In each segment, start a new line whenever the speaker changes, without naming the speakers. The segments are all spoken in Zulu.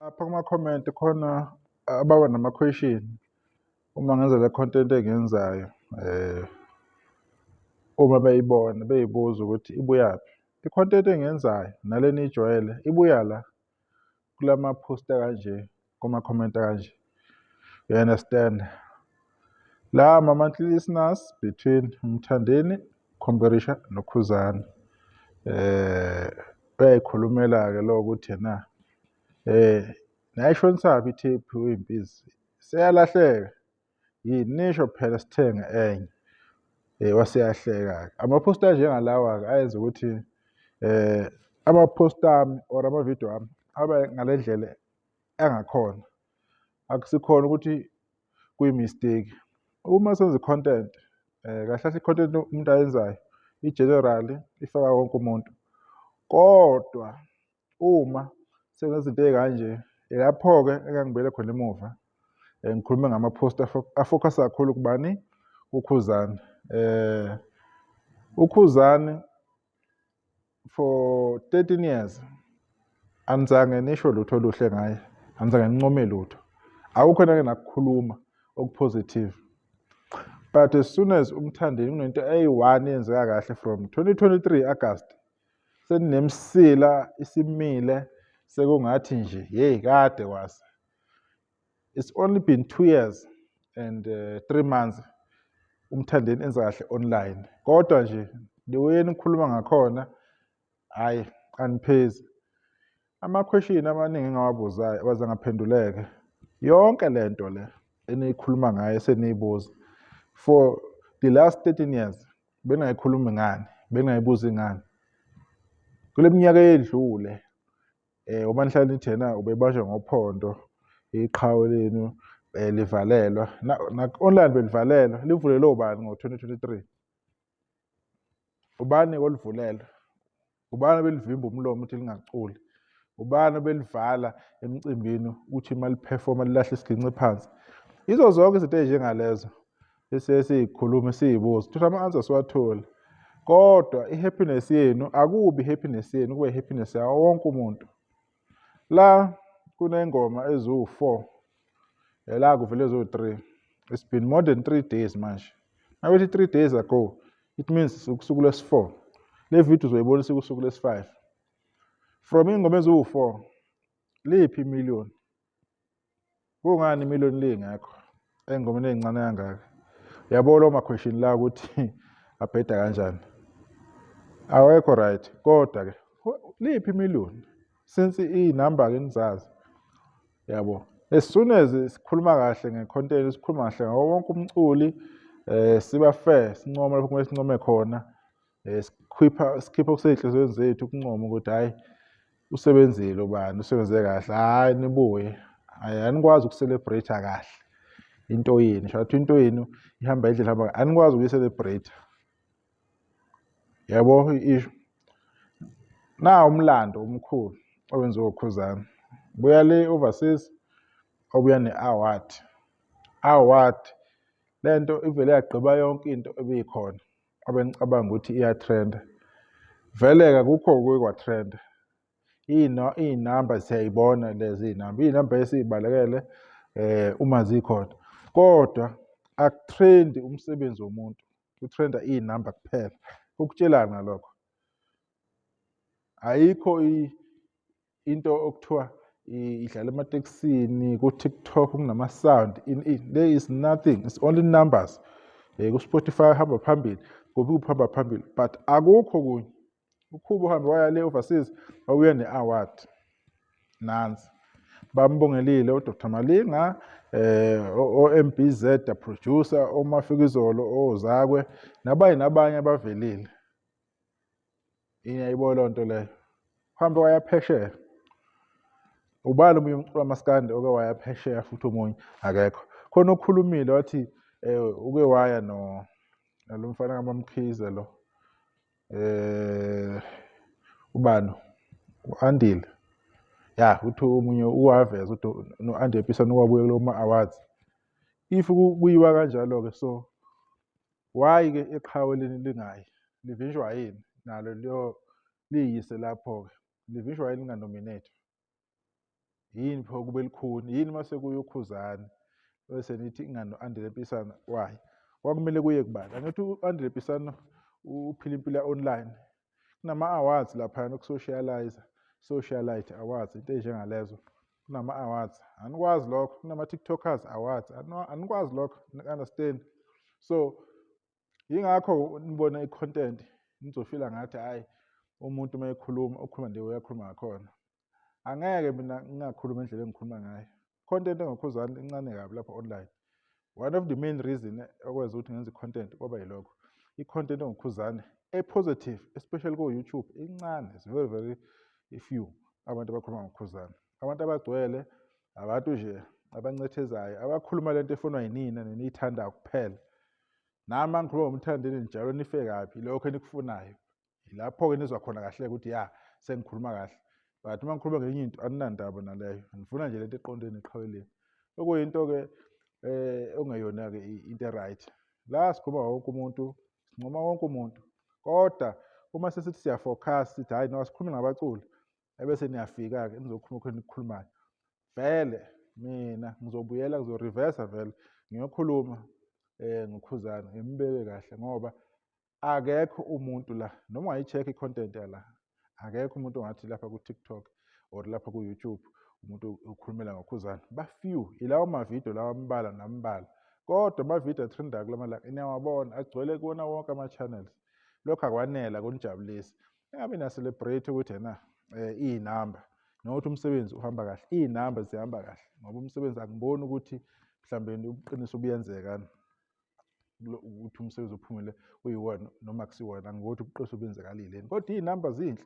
Lapha kuma-comment khona ababa nama-question uma ngenza le content engiyenzayo uma beyibona beyibuza ukuthi ibuyaphi. I-content engiyenzayo nale niyijwayele ibuya la kulama-post kanje, kuma-comment kanje. You understand? La ama-monthly listeners between Mthandeni, Khomberisha noKhuzani. Bayayikhulumela-ke lo ukuthi yena nayishonisaphi ithephu Wimpisi seyalahleka yini nisho phela sithenge enye waseyahleka-ke. Amaphosti anjengalawa-ke ayenza ukuthi amaphosti ami or amavidiyo ami abe ngale ndlela engakhona. Akusikhona ukuthi kuyi-mistake. Uma senza i-content kahle kahle i-content umuntu ayenzayo i-generally ifaka wonke umuntu. Kodwa uma sekunezinto ey'kanje lapho-ke engangibuyele khona emuva ngikhulume ngama-post afokhasa kakhulu kubani? UKhuzani. UKhuzani for 13 years anizange nisho lutho oluhle ngaye, anizange nincome lutho. Akukho nake nakukhuluma okupositive. But as soon as uMthandeni kunento eyi-one eyenzeka kahle from 2023 August seninemsila isimile sekungathi nje yeyi kade kwasa. It's only been 2 years and 3 months uMthandeni enza kahle online. Kodwa nje the way nikhuluma ngakhona hhayi aniphezi. Ama-question amaningi engawabuzayo abazange aphenduleke. Yonke lento le eniyikhuluma ngayo eseniyibuza for the last 13 years bengingayikhulumi ngani, bengingayibuzi ngani. Kule minyaka eyedlule uma nihlala nithi yena ubebanjwa ngophondo, iqhawe lenu livalelwa. Online belivalelwa, livulelwe ubani ngo-2023? Ubani oluvulela? Ubani obelivimba umlomo ukuthi lingaculi? Ubani obelivala emcimbini ukuthi uma liphefoma lilahle isiginci phansi? Yizo zonke izinto ey'njengalezo esiyikhuluma siyibuza ukuthi ama-answer siwathole. Kodwa i-happiness yenu akubi i-happiness yenu, kube i-happiness yawo wonke umuntu. La kuney'ngoma eziwu-4 la kuvele eziwu-3. It's been more than 3 days manje. Mabethi 3 days ago, it means usuku lwesi-4. Le video uzoyibona usuku lwesi-5. From iy'ngoma eziwu-4, liphi imiliyoni? Kungani imiliyoni lingekho ey'ngomeni ey'ncane kangaka? Uyabona lawo ma-question la ukuthi abheda kanjani? Awekho right. Kodwa-ke liphi imiliyoni? Since iy'namba-ke nizazi, yabo. As soon as sikhuluma kahle nge-content, sikhuluma kahle ngawo wonke umculi, siba fair, sincoma lapho kumele sincome khona, sikhipha okusey'nhliziyweni zethu ukuncoma ukuthi hhayi usebenzile ubani, usebenze kahle, hhayi nibuye. Hhayi anikwazi uku-celebrate-a kahle into yenu, shatha into yenu ihamba indlela ihamba, anikwazi ukuyi-celebrate. Yabo i-issue. Nawu umlando omkhulu owenziwa uKhuzani. Buya le overseas, obuya ne-award. Award, le nto ivele yagqiba yonke into ebikhona abengicabanga ukuthi iyatrenda. Vele-ke akukho kuke kwatrenda. Iy'namba siyayibona lezi iy'namba. Iy'namba esiyibalekele uma zikhona. Kodwa akutrendi umsebenzi womuntu, kutrenda iy'namba kuphela. Ukutshelani ngalokho? Ayikho into okuthiwa idlala ematekisini, ku-TikTok kunama-sound. There is nothing, it's only numbers. Ku-Spotify hamba phambili, kuphi kuhamba phambili. But akukho kunye. UKhuba uhambe waya le overseas, wabuya ne-award. Nansi. Bambongelile uDr Malinga, o-MBZ, the producer, oMafikizolo, oZakwe, nabanye abavelile. Iyayibona leyo nto leyo. Uhambe waya phesheya. Ubani omunye umculi wamaskandi oke waya phesheya futhi omunye? Akekho. Khona okhulumile wathi uke waya lo mfana kaMamkhize lo. Ubani? U-Andile. Ya, uthi omunye uwaveza ukuthi no-Andy Mpisa wabuye kulo ma-awards. If kuyiwa kanjalo-ke, so why-ke iqhawe lingayi? Livinjwa yini? Nalo liyise lapho-ke. Livinjwa yini linganominate? yini pho kube likhuni, yini mase kuye uKhuzani bese nithi ingano-Andile Mpisana why? Kwakumele kuye kubani? Angithi u-Andile Mpisana uphila impilo ya-online. Kunama-awards laphayana socialite awards, into ey'njengalezo. Kunama-awards, anikwazi lokho. Kunama-TikTokers awards, anikwazi lokho, understand? So, yingakho nibona i-content, nizofila ngathi hhayi, umuntu uma ekhuluma, ukhuluma nje uyakhuluma ngakhona. Angeke mina ngingakhuluma indlela engikhuluma ngayo. Content engoKhuzani incane kabi lapha online. One of the main reason okwenza ukuthi ngenze i-content kwaba yilokho. I-content engoKhuzani e-positive, especially ko-YouTube, incane. It's very, very few abantu abakhuluma ngoKhuzani. Abantu abagcwele, abantu nje abancethezayo, abakhuluma lento efunwa yinina neniyithandayo kuphela. Nami uma ngikhuluma ngomthandeni njalo nife kabi, lokho enikufunayo. Lapho-ke nizwa khona kahle ukuthi ya, sengikhuluma kahle. But uma ngikhuluma ngenye into, aninandaba naleyo. Ngifuna nje lento eqondene eqhaweleni. Okuyinto-ke okungeyona-ke into e-right. La sikhuluma wonke umuntu, sincoma wonke umuntu. Kodwa uma sesithi siyafocus sithi hhayi no sikhulume ngabaculi, ebese niyafika-ke nizokhuluma khona enikukhulumayo. Vele mina ngizobuyela ngizorivesa vele ngiyokhuluma ngoKhuzani ngimbeke kahle ngoba akekho umuntu la noma ungayi-check-a i-content yala, akekho umuntu ongathi lapha ku-TikTok or lapha ku-YouTube umuntu ukhulumela ngoKhuzani. Ba-few ilawo mavidiyo lawa ambalwa nambalwa. Kodwa amavidiyo athrendayo kula malanga niyawabona agcwele kuwona wonke ama-channels. Lokho akwanele akunijabulisi. Engabe niya-celebrate ukuthi ena iy'namba nokuthi umsebenzi uhamba kahle. Iy'namba zihamba kahle ngoba umsebenzi angiboni ukuthi mhlawumbe ubuqiniso buyenzekani ukuthi umsebenzi uphumele uyiwona noma akusiwona. Angiboni ukuthi ubuqiniso benzekalile. Kodwa iy'namba zinhle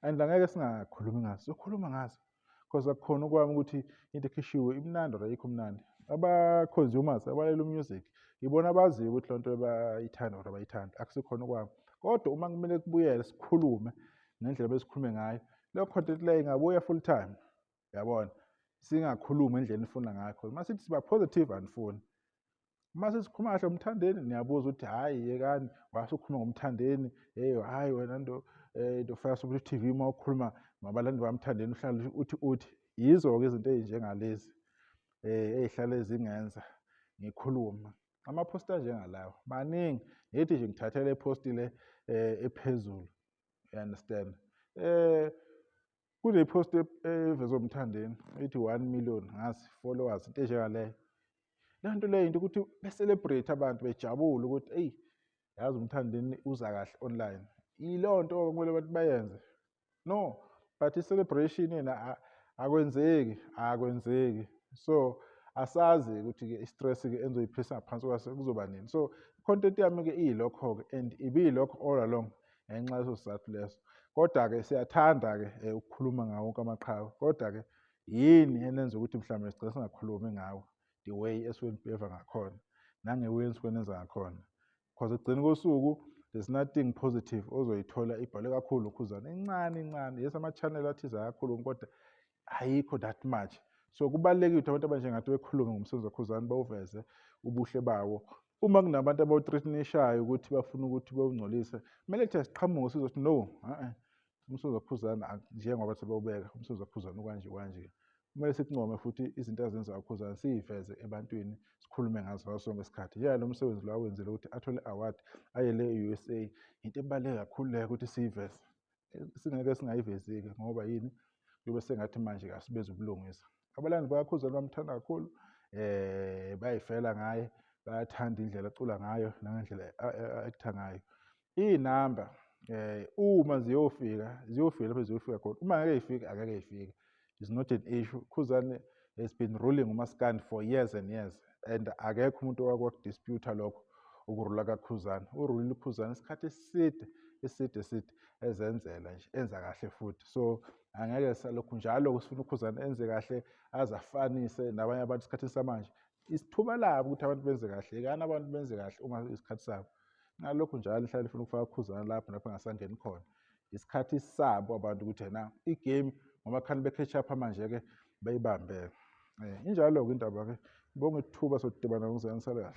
and angeke singakhulumi ngazo. Sokhuluma ngazo because akukhona okwami ukuthi into ekhishiwe imnandi or ayikho mnandi. Aba-consumers abalaleli music yibona abaziyo ukuthi loo nto bayithanda or abayithandi. Akusikhona okwami. Kodwa uma kumele kubuyele sikhulume ngendlela besikhulume ngayo, leyo content leyo ingabuya full time, yabona? Singakhulumi ngendlela enifuna ngayo. Uma sithi siba positive anifuni. Uma sesikhuluma kahle ngomthandeni niyabuza ukuthi hhayi yekani wasukhuluma ngomthandeni, hhayi wena into faka ku-TV uma ukhuluma ngabalandeli bamthandeni uhlala uthi. Yizo-ke izinto ey'njengalezi ey'hlale zingenza ngikhuluma. Amaphosti anjengalawo maningi. Ngithi nje ngithathe le phosti le ephezulu, you understand? Kune-post evezwe umthandeni ethi 1 million ngazi followers, into enjengaleyo. Leyo nto leyo into ukuthi be-celebrate abantu bejabule ukuthi eyi yazi umthandeni uza kahle online. Yileyo nto okumele abantu bayenze. No, but i-celebration yena akwenzeki. So asazi ukuthi-ke i-stress-ke enizoyiphisa ngaphansi kwaso kuzoba nini. So i-content yami-ke iyilokho-ke and ibiyilokho all along ngenxa yeso sizathu leso. Kodwa-ke siyathanda-ke ukukhuluma ngawo wonke amaqhawe. Kodwa-ke yini enenza ukuthi mhlawumbe sigcine singakhulumi ngawo the way esuke nibheva ngakhona nange-way enisuke nenza ngakhona. Because ekugcineni kosuku there's nothing positive ozoyithola ibhalwe kakhulu uKhuzani. Incane. Yes, ama-channel athize ayakhuluma kodwa ayikho that much. So kubalulekile ukuthi abantu abanjengathi bekhulume ngomsebenzi kaKhuzani bawuveze ubuhle bawo. Uma kunabantu abawuthreatenishayo ukuthi bafuna ukuthi bawungcolise, kumele kuthi siqhamuke sizothi no, umsebenzi kaKhuzani njengoba sebawubeka, umsebenzi kaKhuzani ukanje. Kumele sikuncome futhi izinto azenza uKhuzani siy'veze ebantwini, sikhulume ngazo ngaso sonke isikhathi. Njalo umsebenzi lo awenzile ukuthi athole i-award aye le e-USA, into ebaluleke kakhulu leyo ukuthi siyiveze. Singeke singayivezi-ke ngoba yini? Kuyobe sengathi manje asibeze ubulungisa. Abalandeli bakaKhuzani bamthanda kakhulu, bayay'fela ngaye, bayathanda indlela acula ngayo nangendlela a-actor ngayo. Iy'namba uma ziyofika lapho ziyofika khona. Uma angeke y'fike, angeke y'fike. It's not an issue. Khuzani has been ruling umaskandi for years and years and akekho umuntu owakwa-dispute lokho ukurula kaKhuzani. Urulile uKhuzani isikhathi eside ezenzela nje, enza kahle futhi. So angeke salokhu njalo sifuna uKhuzani enze kahle aze afanise nabanye abantu isikhathi samanje. Isithuba labo ukuthi abantu benze kahle. Yekani abantu benze kahle uma isikhathi sabo. Ngalokho njalo nihlale nifuna ukufaka uKhuzani lapho angasangeni khona. Isikhathi sabo abantu ukuthi na igame ngoba khani be-catch up manje-ke bayibambe. Injalo-ke indaba-ke. Ngibonga ithuba sodibana ngizwe kahle.